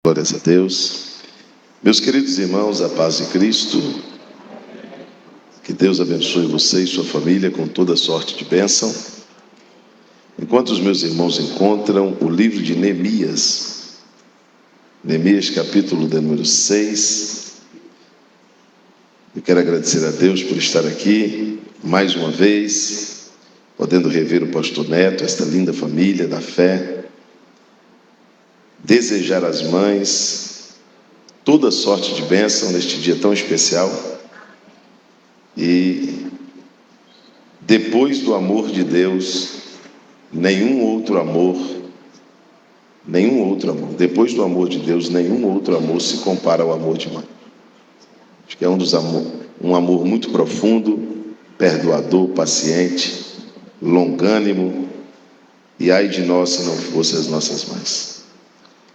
Glórias a Deus. Meus queridos irmãos, a paz de Cristo, que Deus abençoe você e sua família com toda sorte de bênção. Enquanto os meus irmãos encontram o livro de Neemias, capítulo de número 6, eu quero agradecer a Deus por estar aqui mais uma vez, podendo rever o pastor Neto, esta linda família da fé. Desejar às mães toda sorte de bênção neste dia tão especial. E depois do amor de Deus, nenhum outro amor, depois do amor de Deus, nenhum outro amor se compara ao amor de mãe. Acho que é um amor muito profundo, perdoador, paciente, longânimo, e ai de nós se não fossem as nossas mães.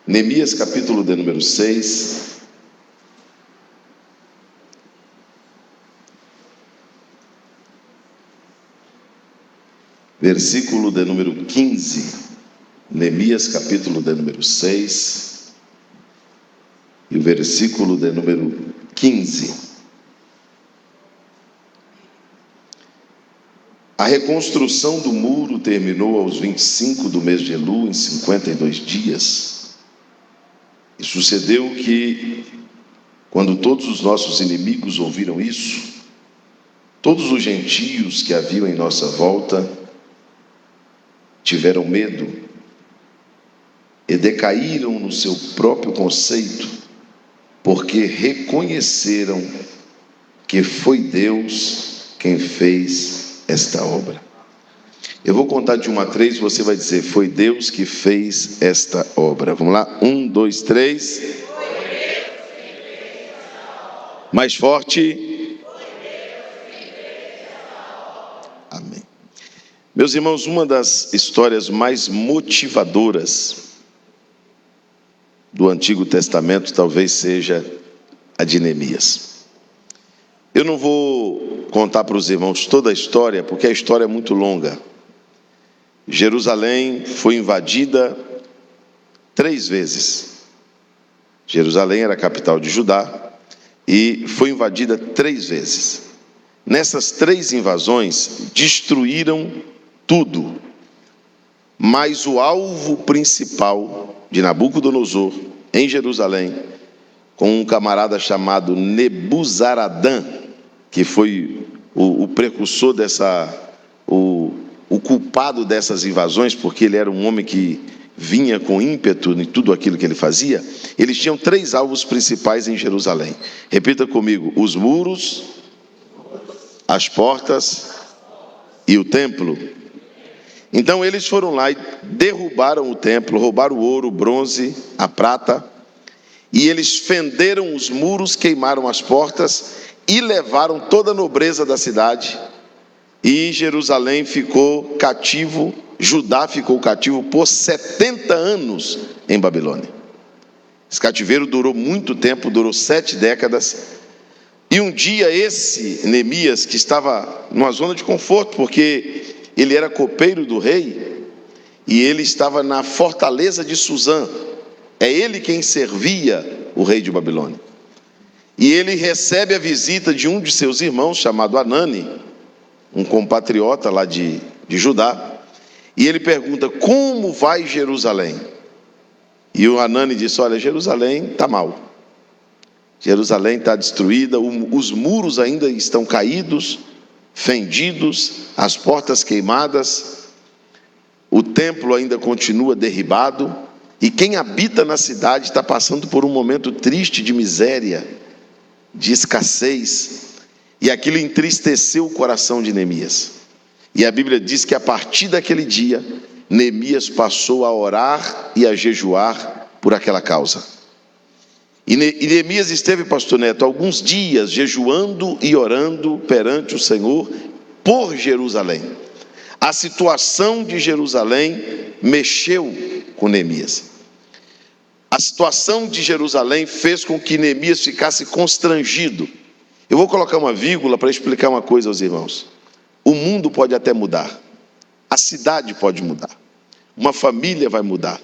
Neemias capítulo de número 6, versículo de número 15. Neemias capítulo de número 6 e o versículo de número 15. A reconstrução do muro terminou aos 25 do mês de Elul, em 52 dias. E sucedeu que, quando todos os nossos inimigos ouviram isso, todos os gentios que haviam em nossa volta tiveram medo e decaíram no seu próprio conceito, porque reconheceram que foi Deus quem fez esta obra. Eu vou contar de 1 a 3, você vai dizer: foi Deus que fez esta obra. Vamos lá? 1, 2, 3. Mais forte. Amém. Meus irmãos, uma das histórias mais motivadoras do Antigo Testamento talvez seja a de Neemias. Eu não vou contar para os irmãos toda a história, porque a história é muito longa. Jerusalém foi invadida 3 vezes. Jerusalém era a capital de Judá e foi invadida 3 vezes. Nessas 3 invasões, destruíram tudo. Mas o alvo principal de Nabucodonosor, em Jerusalém, com um camarada chamado Nebuzaradã, que foi o precursor o culpado dessas invasões, porque ele era um homem que vinha com ímpeto em tudo aquilo que ele fazia. Eles tinham 3 alvos principais em Jerusalém. Repita comigo: os muros, as portas e o templo. Então eles foram lá e derrubaram o templo, roubaram o ouro, o bronze, a prata, e eles fenderam os muros, queimaram as portas e levaram toda a nobreza da cidade. E Jerusalém ficou cativo, Judá ficou cativo por 70 anos em Babilônia. Esse cativeiro durou muito tempo, durou 7 décadas. E um dia esse Neemias, que estava numa zona de conforto, porque ele era copeiro do rei, e ele estava na fortaleza de Suzã, é ele quem servia o rei de Babilônia. E ele recebe a visita de um de seus irmãos, chamado Anani, um compatriota lá de Judá, e ele pergunta: como vai Jerusalém? E o Anani disse: olha, Jerusalém está mal, Jerusalém está destruída, os muros ainda estão caídos, fendidos, as portas queimadas, o templo ainda continua derribado, e quem habita na cidade está passando por um momento triste de miséria, de escassez. E aquilo entristeceu o coração de Neemias. E a Bíblia diz que a partir daquele dia, Neemias passou a orar e a jejuar por aquela causa. E Neemias esteve, pastor Neto, alguns dias jejuando e orando perante o Senhor por Jerusalém. A situação de Jerusalém mexeu com Neemias. A situação de Jerusalém fez com que Neemias ficasse constrangido. Eu vou colocar uma vírgula para explicar uma coisa aos irmãos. O mundo pode até mudar, a cidade pode mudar, uma família vai mudar,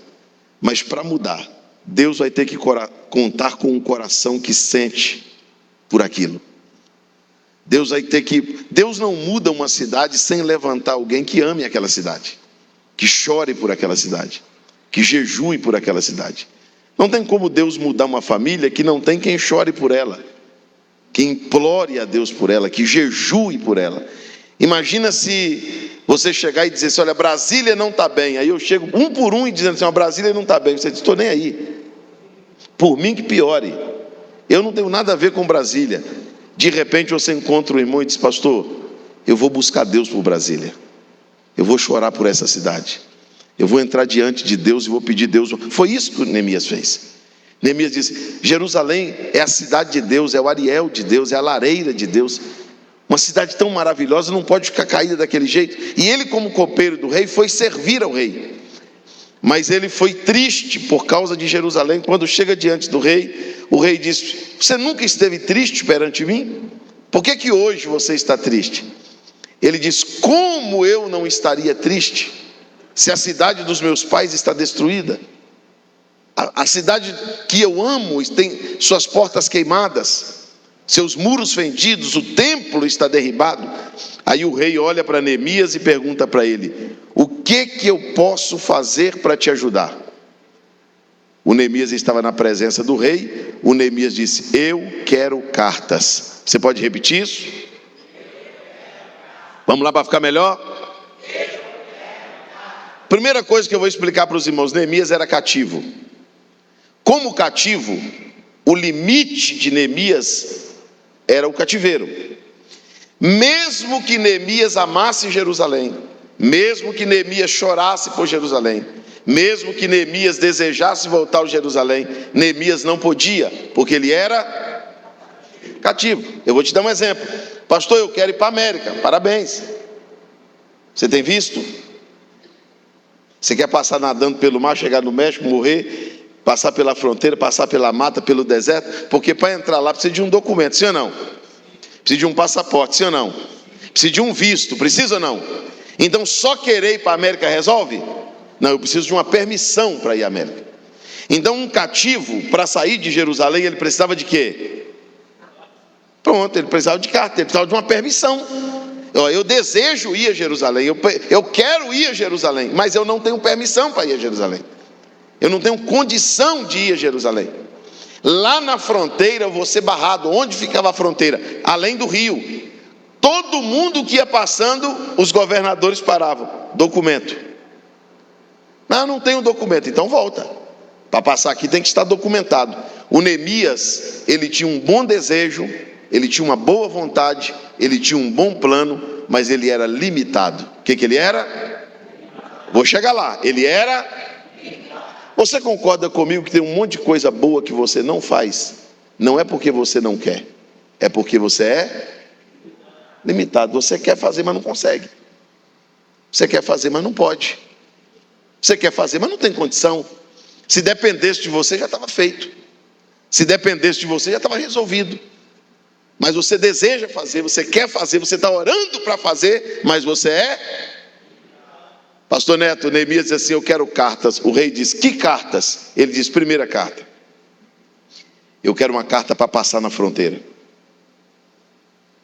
mas para mudar, Deus vai ter que contar com um coração que sente por aquilo. Deus não muda uma cidade sem levantar alguém que ame aquela cidade, que chore por aquela cidade, que jejue por aquela cidade. Não tem como Deus mudar uma família que não tem quem chore por ela, que implore a Deus por ela, que jejue por ela. Imagina se você chegar e dizer assim: olha, Brasília não está bem. Aí eu chego um por um e dizendo assim: Brasília não está bem. Você diz: estou nem aí, por mim que piore, eu não tenho nada a ver com Brasília. De repente você encontra um irmão e diz: pastor, eu vou buscar Deus por Brasília, eu vou chorar por essa cidade, eu vou entrar diante de Deus e vou pedir Deus. Foi isso que Neemias fez. Neemias disse: Jerusalém é a cidade de Deus, é o Ariel de Deus, é a lareira de Deus. Uma cidade tão maravilhosa não pode ficar caída daquele jeito. E ele, como copeiro do rei, foi servir ao rei. Mas ele foi triste por causa de Jerusalém. Quando chega diante do rei, o rei diz: você nunca esteve triste perante mim? Por que hoje você está triste? Ele diz: como eu não estaria triste se a cidade dos meus pais está destruída? A cidade que eu amo tem suas portas queimadas, seus muros fendidos, o templo está derribado. Aí o rei olha para Neemias e pergunta para ele: o que eu posso fazer para te ajudar? O Neemias estava na presença do rei. O Neemias disse: eu quero cartas. Você pode repetir isso? Vamos lá para ficar melhor? Primeira coisa que eu vou explicar para os irmãos: Neemias era cativo. Como cativo, o limite de Neemias era o cativeiro. Mesmo que Neemias amasse Jerusalém, mesmo que Neemias chorasse por Jerusalém, mesmo que Neemias desejasse voltar a Jerusalém, Neemias não podia, porque ele era cativo. Eu vou te dar um exemplo: pastor, eu quero ir para a América. Parabéns, você tem visto? Você quer passar nadando pelo mar, chegar no México, morrer, passar pela fronteira, passar pela mata, pelo deserto? Porque para entrar lá precisa de um documento, sim ou não? Precisa de um passaporte, sim ou não? Precisa de um visto, precisa ou não? Então só querer ir para a América resolve? Não, eu preciso de uma permissão para ir à América. Então um cativo, para sair de Jerusalém, ele precisava de quê? Pronto, ele precisava de carta, ele precisava de uma permissão. Eu desejo ir a Jerusalém, eu quero ir a Jerusalém, mas eu não tenho permissão para ir a Jerusalém. Eu não tenho condição de ir a Jerusalém. Lá na fronteira eu vou ser barrado. Onde ficava a fronteira? Além do rio. Todo mundo que ia passando, os governadores paravam: documento. Não, não tenho documento. Então volta. Para passar aqui tem que estar documentado. O Neemias, ele tinha um bom desejo, ele tinha uma boa vontade, ele tinha um bom plano, mas ele era limitado. O que ele era? Vou chegar lá. Ele era... Você concorda comigo que tem um monte de coisa boa que você não faz? Não é porque você não quer, é porque você é limitado. Você quer fazer, mas não consegue. Você quer fazer, mas não pode. Você quer fazer, mas não tem condição. Se dependesse de você, já estava feito. Se dependesse de você, já estava resolvido. Mas você deseja fazer, você quer fazer, você está orando para fazer, mas você é... Pastor Neto, Neemias diz assim: eu quero cartas. O rei diz: que cartas? Ele diz: primeira carta, eu quero uma carta para passar na fronteira,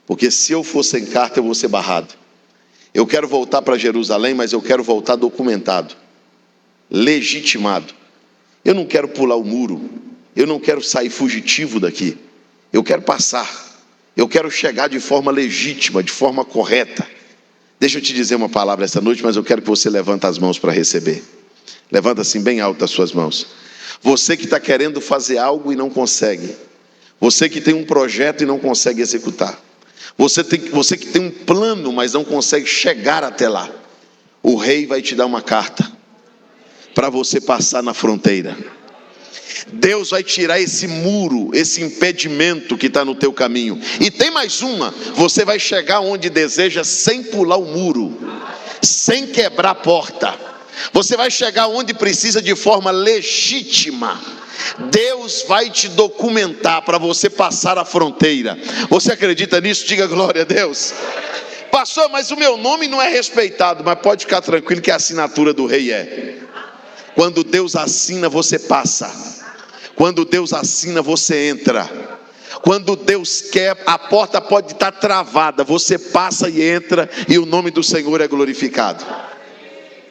porque se eu for sem carta eu vou ser barrado. Eu quero voltar para Jerusalém, mas eu quero voltar documentado, legitimado. Eu não quero pular o muro, eu não quero sair fugitivo daqui, eu quero passar, eu quero chegar de forma legítima, de forma correta. Deixa eu te dizer uma palavra essa noite, mas eu quero que você levante as mãos para receber. Levanta assim bem alto as suas mãos. Você que está querendo fazer algo e não consegue. Você que tem um projeto e não consegue executar. Você que tem um plano, mas não consegue chegar até lá. O rei vai te dar uma carta para você passar na fronteira. Deus vai tirar esse muro, esse impedimento que está no teu caminho. E tem mais uma: você vai chegar onde deseja sem pular o muro, sem quebrar a porta. Você vai chegar onde precisa de forma legítima. Deus vai te documentar para você passar a fronteira. Você acredita nisso? Diga glória a Deus. Pastor, mas o meu nome não é respeitado. Mas pode ficar tranquilo que a assinatura do rei é. Quando Deus assina, você passa. Quando Deus assina, você entra. Quando Deus quer, a porta pode estar travada, você passa e entra, e o nome do Senhor é glorificado.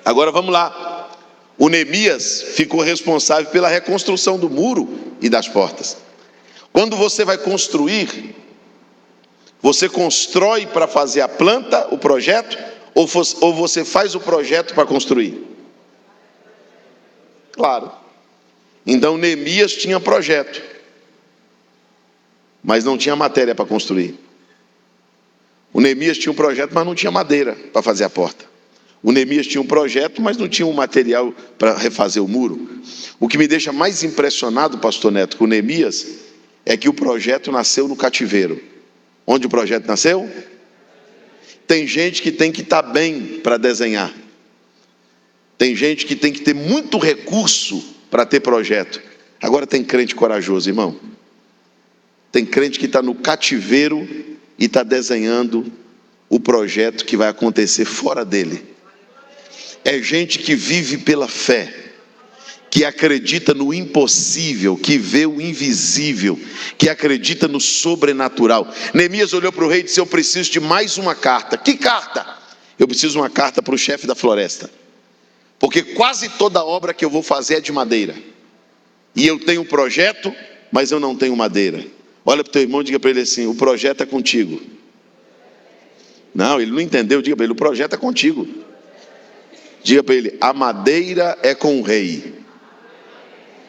Agora vamos lá. O Neemias ficou responsável pela reconstrução do muro e das portas. Quando você vai construir, você constrói para fazer a planta, o projeto, ou você faz o projeto para construir? Claro. Então Neemias tinha projeto, mas não tinha matéria para construir. O Neemias tinha um projeto, mas não tinha madeira para fazer a porta. O Neemias tinha um projeto, mas não tinha um material para refazer o muro. O que me deixa mais impressionado, pastor Neto, com o Neemias, é que o projeto nasceu no cativeiro. Onde o projeto nasceu? Tem gente que tem que estar bem para desenhar. Tem gente que tem que ter muito recurso para ter projeto. Agora tem crente corajoso, irmão. Tem crente que está no cativeiro e está desenhando o projeto que vai acontecer fora dele. É gente que vive pela fé, que acredita no impossível, que vê o invisível, que acredita no sobrenatural. Neemias olhou para o rei e disse: eu preciso de mais uma carta. Que carta? Eu preciso de uma carta para o chefe da floresta, porque quase toda obra que eu vou fazer é de madeira, e eu tenho um projeto, mas eu não tenho madeira. Olha para o teu irmão e diga para ele assim: o projeto é contigo. Não, ele não entendeu. Diga para ele: o projeto é contigo. Diga para ele: a madeira é com o rei.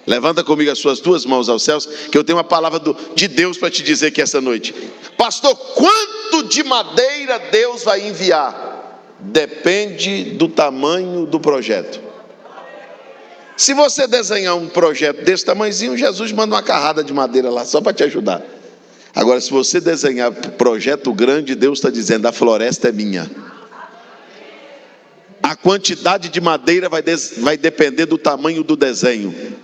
Levanta comigo as suas duas mãos aos céus, que eu tenho uma palavra de Deus para te dizer aqui essa noite. Pastor, quanto de madeira Deus vai enviar? Depende do tamanho do projeto. Se você desenhar um projeto desse tamanhozinho, Jesus manda uma carrada de madeira lá, só para te ajudar. Agora, se você desenhar projeto grande, Deus está dizendo: a floresta é minha. A quantidade de madeira vai depender do tamanho do desenho.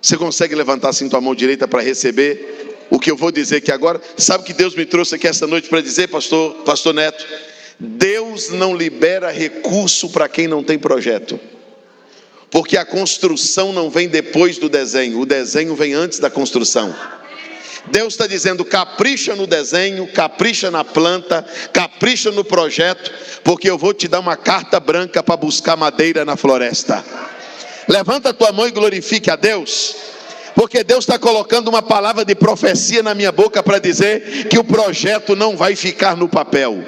Você consegue levantar assim tua mão direita para receber o que eu vou dizer aqui agora? Sabe o que Deus me trouxe aqui essa noite para dizer, pastor Neto? Deus não libera recurso para quem não tem projeto, porque a construção não vem depois do desenho, o desenho vem antes da construção. Deus está dizendo: capricha no desenho, capricha na planta, capricha no projeto, porque eu vou te dar uma carta branca para buscar madeira na floresta. Levanta a tua mão e glorifique a Deus, porque Deus está colocando uma palavra de profecia na minha boca para dizer que o projeto não vai ficar no papel,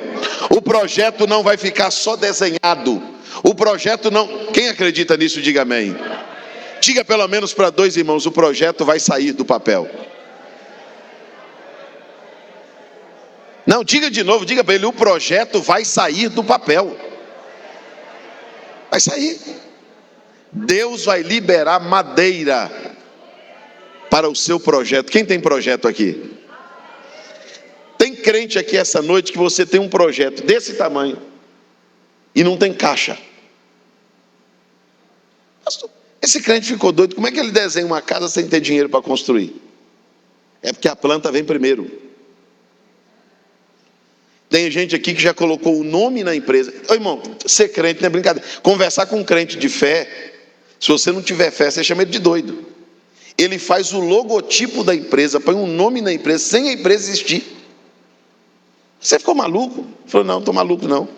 o projeto não vai ficar só desenhado, o projeto não... Quem acredita nisso, diga amém. Diga pelo menos para dois irmãos: o projeto vai sair do papel. Não, diga de novo, diga para ele: o projeto vai sair do papel. Vai sair. Deus vai liberar madeira para o seu projeto. Quem tem projeto aqui? Tem crente aqui essa noite que você tem um projeto desse tamanho e não tem caixa. Pastor, esse crente ficou doido. Como é que ele desenha uma casa sem ter dinheiro para construir? É porque a planta vem primeiro. Tem gente aqui que já colocou o nome na empresa. Ô irmão, ser crente não é brincadeira. Conversar com um crente de fé, se você não tiver fé, você chama ele de doido. Ele faz o logotipo da empresa, põe um nome na empresa, sem a empresa existir. Você ficou maluco? Falou: não, estou maluco não.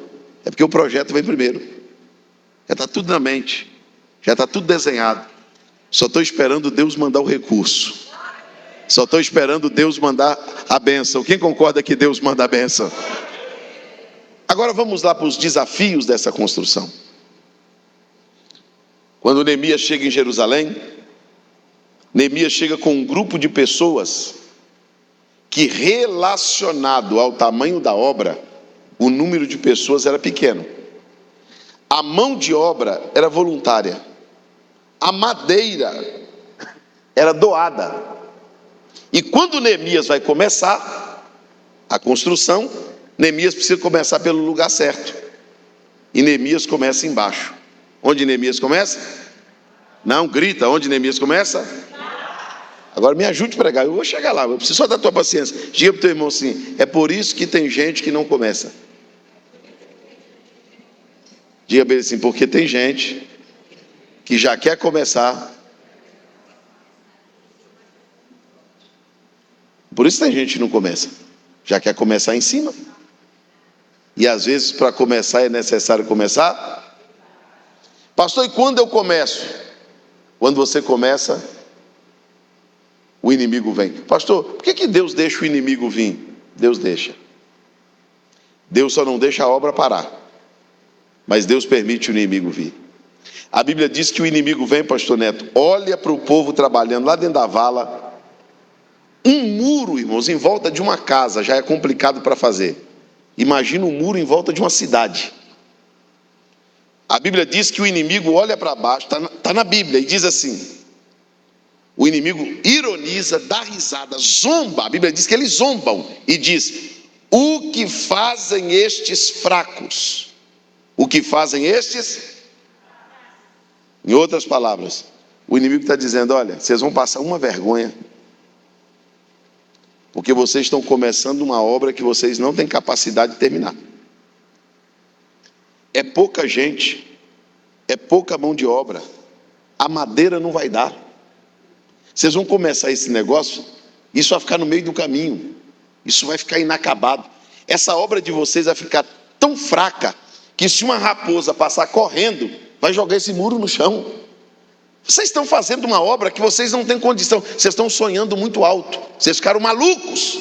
É porque o projeto vem primeiro. Já está tudo na mente, já está tudo desenhado. Só estou esperando Deus mandar o recurso. Só estou esperando Deus mandar a bênção. Quem concorda que Deus manda a bênção? Agora vamos lá para os desafios dessa construção. Quando Neemias chega em Jerusalém, Neemias chega com um grupo de pessoas que, relacionado ao tamanho da obra, o número de pessoas era pequeno. A mão de obra era voluntária. A madeira era doada. E quando Neemias vai começar a construção, Neemias precisa começar pelo lugar certo. E Neemias começa embaixo. Onde Neemias começa? Não, grita. Onde Neemias começa? Agora me ajude a pregar. Eu vou chegar lá. Eu preciso só da tua paciência. Diga para o teu irmão assim: é por isso que tem gente que não começa. Diga para ele assim: porque tem gente que já quer começar, Por isso tem gente que não começa, já quer começar em cima. E às vezes para começar é necessário começar. Pastor, e quando eu começo? Quando você começa, o inimigo vem. Pastor, por que Deus deixa o inimigo vir? Deus deixa. Deus só não deixa a obra parar, mas Deus permite o inimigo vir. A Bíblia diz que o inimigo vem, pastor Neto, olha para o povo trabalhando lá dentro da vala. Um muro, irmãos, em volta de uma casa já é complicado para fazer. Imagina um muro em volta de uma cidade. A Bíblia diz que o inimigo olha para baixo, está na Bíblia, e diz assim: o inimigo ironiza, dá risada, zomba. A Bíblia diz que eles zombam e diz: o que fazem estes fracos? O que fazem estes? Em outras palavras, o inimigo está dizendo: olha, vocês vão passar uma vergonha, porque vocês estão começando uma obra que vocês não têm capacidade de terminar. É pouca gente, é pouca mão de obra, a madeira não vai dar. Vocês vão começar esse negócio, isso vai ficar no meio do caminho, isso vai ficar inacabado. Essa obra de vocês vai ficar tão fraca, que se uma raposa passar correndo, vai jogar esse muro no chão. Vocês estão fazendo uma obra que vocês não têm condição, vocês estão sonhando muito alto, vocês ficaram malucos.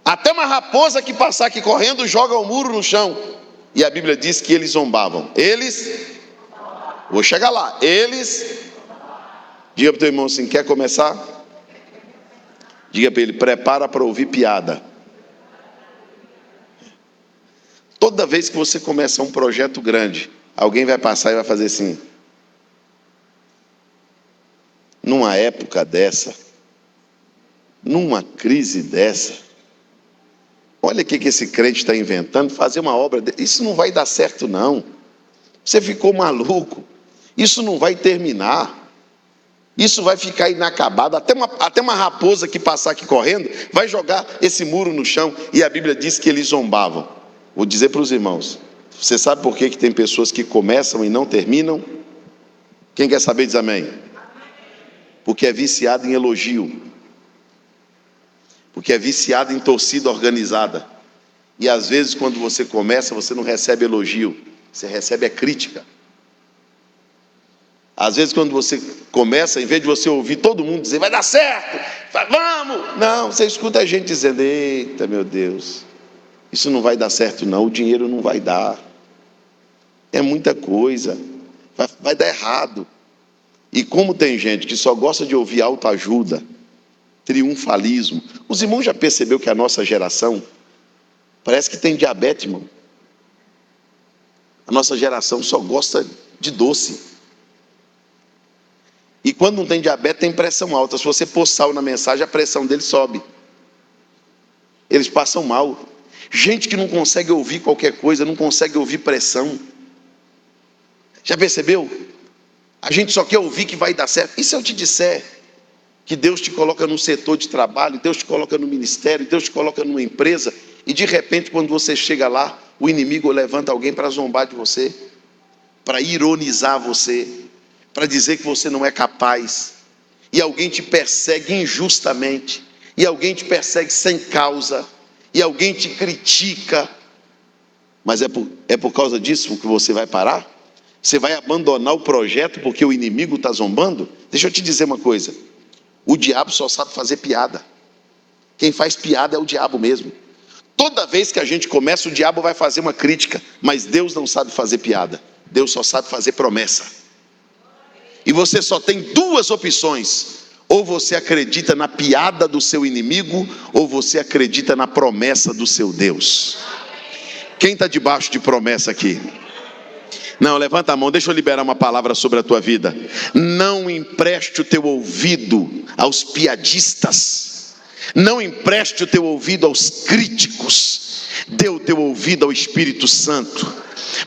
Até uma raposa que passar aqui correndo, joga o muro no chão. E a Bíblia diz que eles zombavam. Vou chegar lá, diga para o teu irmão assim: quer começar? Diga para ele: prepara para ouvir piada. Toda vez que você começa um projeto grande, alguém vai passar e vai fazer assim. Numa época dessa, numa crise dessa, olha o que esse crente está inventando, fazer uma obra, isso não vai dar certo não, você ficou maluco, isso não vai terminar, isso vai ficar inacabado, até uma raposa que passar aqui correndo, vai jogar esse muro no chão. E a Bíblia diz que eles zombavam. Vou dizer para os irmãos, você sabe por que tem pessoas que começam e não terminam? Quem quer saber diz amém. Porque é viciado em elogio, porque é viciado em torcida organizada, e às vezes quando você começa, você não recebe elogio, você recebe a crítica. Às vezes quando você começa, em vez de você ouvir todo mundo dizer, vai dar certo, vamos, não, você escuta a gente dizendo, eita meu Deus, isso não vai dar certo não, o dinheiro não vai dar, é muita coisa, vai dar errado. E como tem gente que só gosta de ouvir autoajuda, triunfalismo. Os irmãos já perceberam que a nossa geração parece que tem diabetes, irmão. A nossa geração só gosta de doce. E quando não tem diabetes, tem pressão alta. Se você pôr sal na mensagem, a pressão deles sobe. Eles passam mal. Gente que não consegue ouvir qualquer coisa, não consegue ouvir pressão. Já percebeu? A gente só quer ouvir que vai dar certo. E se eu te disser que Deus te coloca num setor de trabalho, Deus te coloca no ministério, Deus te coloca numa empresa, e de repente quando você chega lá, o inimigo levanta alguém para zombar de você, para ironizar você, para dizer que você não é capaz, e alguém te persegue injustamente, e alguém te persegue sem causa, e alguém te critica, mas é por causa disso que você vai parar? Você vai abandonar o projeto porque o inimigo está zombando? Deixa eu te dizer uma coisa, o diabo só sabe fazer piada, quem faz piada é o diabo mesmo. Toda vez que a gente começa, o diabo vai fazer uma crítica, mas Deus não sabe fazer piada, Deus só sabe fazer promessa. E você só tem duas opções: ou você acredita na piada do seu inimigo, ou você acredita na promessa do seu Deus. Quem está debaixo de promessa aqui? Não, levanta a mão, deixa eu liberar uma palavra sobre a tua vida. Não empreste o teu ouvido aos piadistas, não empreste o teu ouvido aos críticos, dê o teu ouvido ao Espírito Santo.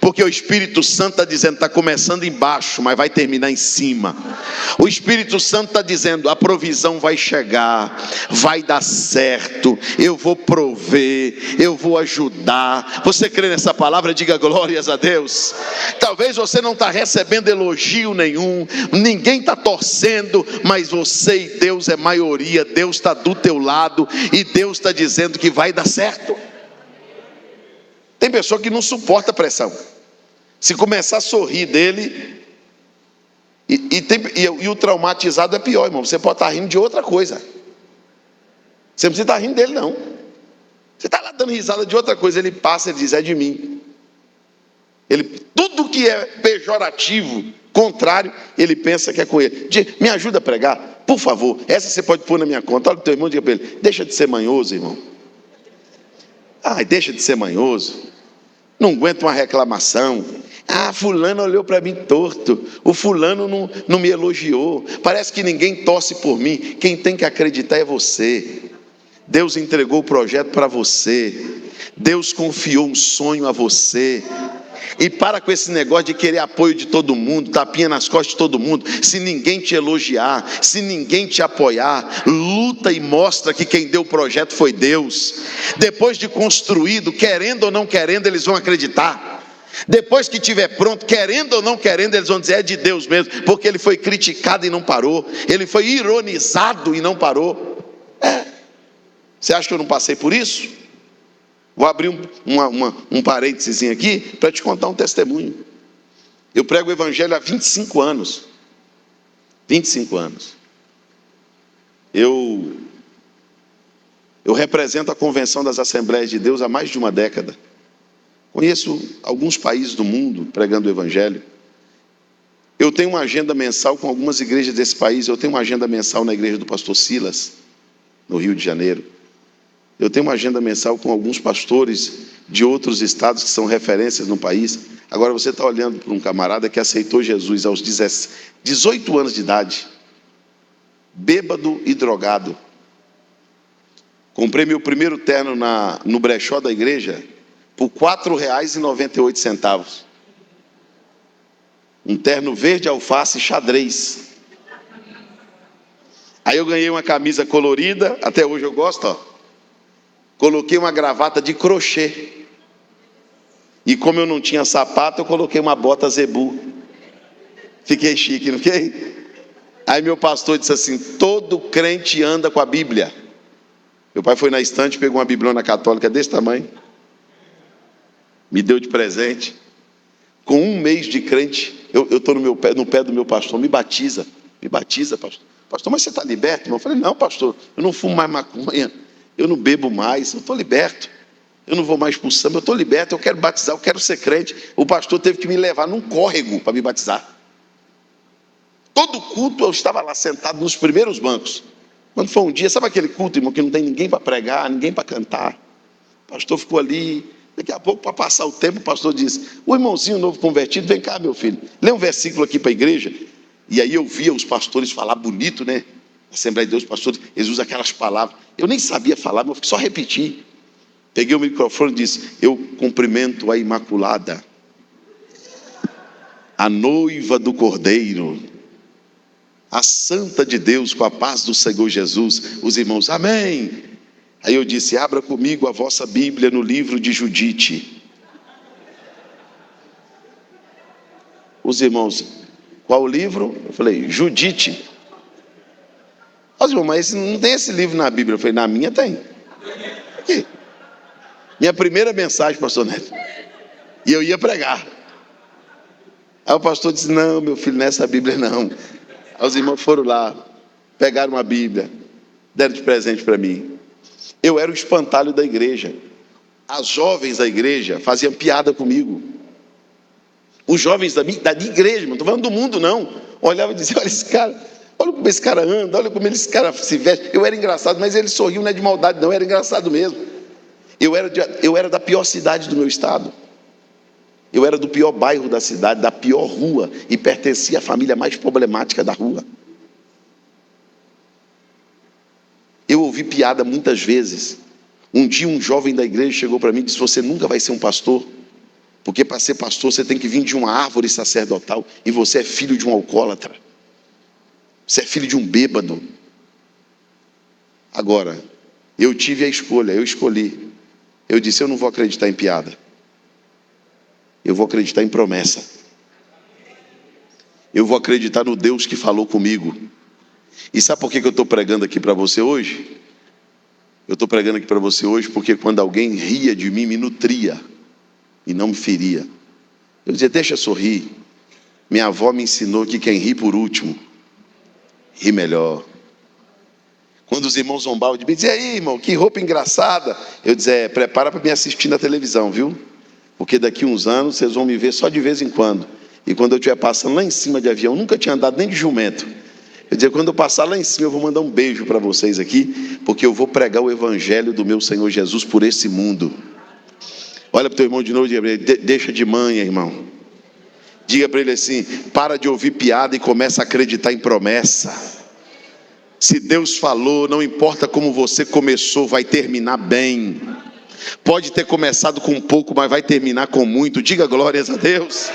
Porque o Espírito Santo está dizendo, está começando embaixo, mas vai terminar em cima. O Espírito Santo está dizendo, a provisão vai chegar, vai dar certo, eu vou prover, eu vou ajudar. Você crê nessa palavra? Diga glórias a Deus. Talvez você não está recebendo elogio nenhum, ninguém está torcendo, mas você e Deus é maioria. Deus está do teu lado e Deus está dizendo que vai dar certo. Tem pessoa que não suporta pressão. Se começar a sorrir dele, e o traumatizado é pior, irmão. Você pode estar rindo de outra coisa. Você não precisa estar rindo dele, não. Você está lá dando risada de outra coisa, ele passa e diz, é de mim. Tudo que é pejorativo, contrário, ele pensa que é com ele. Me ajuda a pregar, por favor. Essa você pode pôr na minha conta. Olha o teu irmão e diga para ele, deixa de ser manhoso, irmão. Ai, deixa de ser manhoso. Não aguento uma reclamação. Fulano olhou para mim torto. O fulano não me elogiou. Parece que ninguém torce por mim. Quem tem que acreditar é você. Deus entregou o projeto para você. Deus confiou um sonho a você. E para com esse negócio de querer apoio de todo mundo, tapinha nas costas de todo mundo. Se ninguém te elogiar, se ninguém te apoiar, luta e mostra que quem deu o projeto foi Deus. Depois de construído, querendo ou não querendo, eles vão acreditar. Depois que estiver pronto, querendo ou não querendo, eles vão dizer, é de Deus mesmo, porque ele foi criticado e não parou, ele foi ironizado e não parou. Você acha que eu não passei por isso? Vou abrir um parênteses aqui para te contar um testemunho. Eu prego o evangelho há 25 anos. 25 anos. Eu represento a Convenção das Assembleias de Deus há mais de uma década. Conheço alguns países do mundo pregando o evangelho. Eu tenho uma agenda mensal com algumas igrejas desse país. Eu tenho uma agenda mensal na igreja do pastor Silas, no Rio de Janeiro. Eu tenho uma agenda mensal com alguns pastores de outros estados que são referências no país. Agora você está olhando para um camarada que aceitou Jesus aos 18 anos de idade, bêbado e drogado. Comprei meu primeiro terno no brechó da igreja por R$ 4,98. Um terno verde alface xadrez. Aí eu ganhei uma camisa colorida, até hoje eu gosto, ó. Coloquei uma gravata de crochê. E como eu não tinha sapato, eu coloquei uma bota zebu. Fiquei chique, não fiquei? Aí meu pastor disse assim, todo crente anda com a Bíblia. Meu pai foi na estante, pegou uma bibliona católica desse tamanho. Me deu de presente. Com um mês de crente, eu estou no pé do meu pastor, me batiza, pastor. Pastor, mas você está liberto, irmão? Eu falei, não, pastor, eu não fumo mais maconha. Eu não bebo mais, eu estou liberto. Eu não vou mais para o samba, eu estou liberto, eu quero batizar, eu quero ser crente. O pastor teve que me levar num córrego para me batizar. Todo culto eu estava lá sentado nos primeiros bancos. Quando foi um dia, sabe aquele culto, irmão, que não tem ninguém para pregar, ninguém para cantar? O pastor ficou ali, daqui a pouco, para passar o tempo, o pastor disse, o irmãozinho novo convertido, vem cá, meu filho, lê um versículo aqui para a igreja. E aí eu via os pastores falar bonito, né? Assembleia de Deus, pastores, eles usam aquelas palavras. Eu nem sabia falar, mas eu só repeti. Peguei o microfone e disse, eu cumprimento a Imaculada, a noiva do Cordeiro, a Santa de Deus, com a paz do Senhor Jesus. Os irmãos, amém. Aí eu disse, abra comigo a vossa Bíblia no livro de Judite. Os irmãos, qual o livro? Eu falei, Judite. Mas não tem esse livro na Bíblia. Eu falei, na minha tem. Aqui. Minha primeira mensagem, pastor Neto. E eu ia pregar. Aí o pastor disse, não, meu filho, nessa Bíblia não. Aí os irmãos foram lá, pegaram uma Bíblia, deram de presente para mim. Eu era o espantalho da igreja. As jovens da igreja faziam piada comigo. Os jovens da minha igreja, não estou falando do mundo não. Olhavam e diziam, olha esse cara... Olha como esse cara anda, olha como esse cara se veste. Eu era engraçado, mas ele sorriu, não é de maldade não, era engraçado mesmo. Eu era da pior cidade do meu estado. Eu era do pior bairro da cidade, da pior rua, e pertencia à família mais problemática da rua. Eu ouvi piada muitas vezes. Um dia um jovem da igreja chegou para mim e disse, você nunca vai ser um pastor. Porque para ser pastor você tem que vir de uma árvore sacerdotal, e você é filho de um alcoólatra, você é filho de um bêbado. Agora, eu tive a escolha, eu escolhi. Eu disse, eu não vou acreditar em piada, eu vou acreditar em promessa. Eu vou acreditar no Deus que falou comigo. E sabe por que eu estou pregando aqui para você hoje? Eu estou pregando aqui para você hoje porque quando alguém ria de mim, me nutria e não me feria. Eu dizia, deixa eu sorrir. Minha avó me ensinou que quem ri por último, ri melhor. Quando os irmãos zombavam de mim, dizia, aí irmão, que roupa engraçada. Eu dizia, prepara para me assistir na televisão, viu? Porque daqui uns anos vocês vão me ver só de vez em quando. E quando eu estiver passando lá em cima de avião, nunca tinha andado nem de jumento. Eu dizia, quando eu passar lá em cima, eu vou mandar um beijo para vocês aqui, porque eu vou pregar o evangelho do meu Senhor Jesus por esse mundo. Olha para o teu irmão de novo e diga para ele, deixa de manha, irmão. Diga para ele assim, para de ouvir piada e começa a acreditar em promessa. Se Deus falou, não importa como você começou, vai terminar bem. Pode ter começado com pouco, mas vai terminar com muito. Diga glórias a Deus.